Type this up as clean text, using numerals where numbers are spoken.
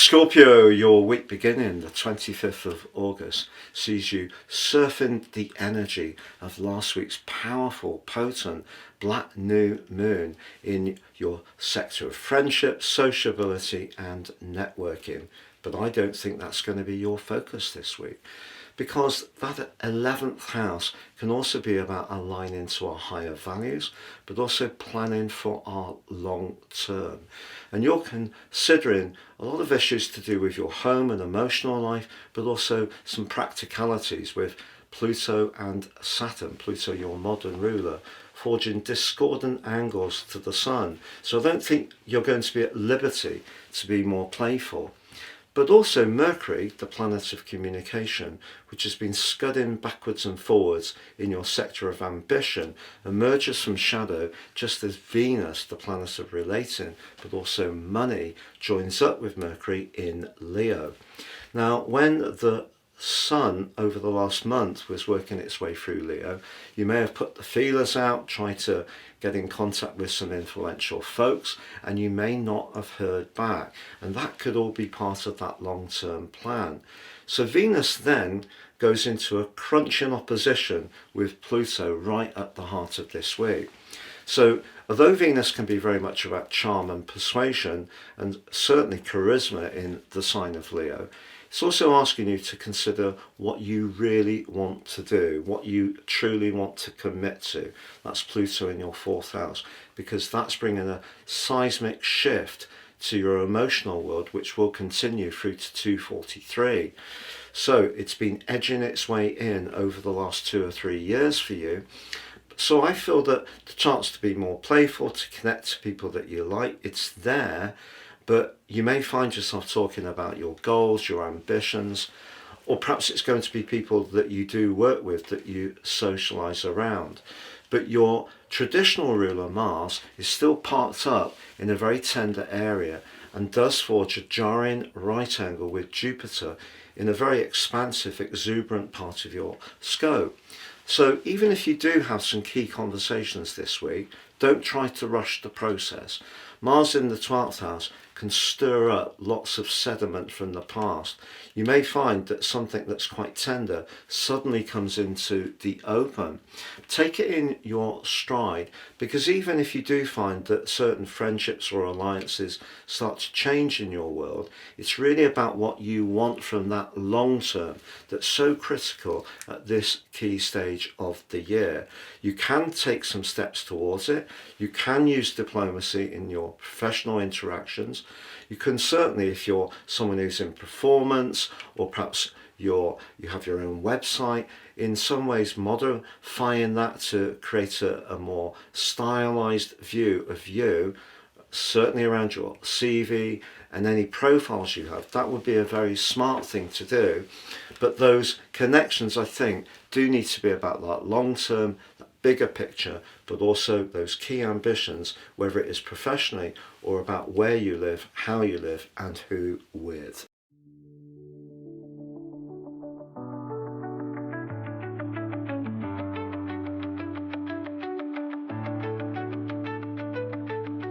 Scorpio, your week beginning the 25th of August sees you surfing the energy of last week's powerful, potent black new moon in your sector of friendship, sociability and networking. But I don't think that's going to be your focus this week, because that 11th house can also be about aligning to our higher values, but also planning for our long term. And you're considering a lot of issues to do with your home and emotional life, but also some practicalities with Pluto and Saturn. Pluto, your modern ruler, forging discordant angles to the sun. So I don't think you're going to be at liberty to be more playful. But also Mercury, the planet of communication, which has been scudding backwards and forwards in your sector of ambition, emerges from shadow just as Venus, the planet of relating, but also money, joins up with Mercury in Leo. Now, when the Sun over the last month was working its way through Leo, you may have put the feelers out, tried to get in contact with some influential folks, and you may not have heard back, and that could all be part of that long-term plan. So Venus then goes into a crunching opposition with Pluto right at the heart of this week. So although Venus can be very much about charm and persuasion, and certainly charisma in the sign of Leo, it's also asking you to consider what you really want to do, what you truly want to commit to. That's Pluto in your fourth house, because that's bringing a seismic shift to your emotional world, which will continue through to 243. So it's been edging its way in over the last 2 or 3 years for you. So I feel that the chance to be more playful, to connect to people that you like, it's there. But you may find yourself talking about your goals, your ambitions, or perhaps it's going to be people that you do work with, that you socialise around. But your traditional ruler, Mars, is still parked up in a very tender area and does forge a jarring right angle with Jupiter in a very expansive, exuberant part of your scope. So even if you do have some key conversations this week, don't try to rush the process. Mars in the 12th house can stir up lots of sediment from the past. You may find that something that's quite tender suddenly comes into the open. Take it in your stride, because even if you do find that certain friendships or alliances start to change in your world, it's really about what you want from that long term that's so critical at this key stage of the year. You can take some steps towards it. You can use diplomacy in your professional interactions. You can certainly, if you're someone who's in performance, or perhaps you have your own website, in some ways modifying that to create a more stylized view of you, certainly around your CV and any profiles you have. That would be a very smart thing to do. But those connections, I think, do need to be about that long term, that bigger picture, but also those key ambitions, whether it is professionally or about where you live, how you live, and who with.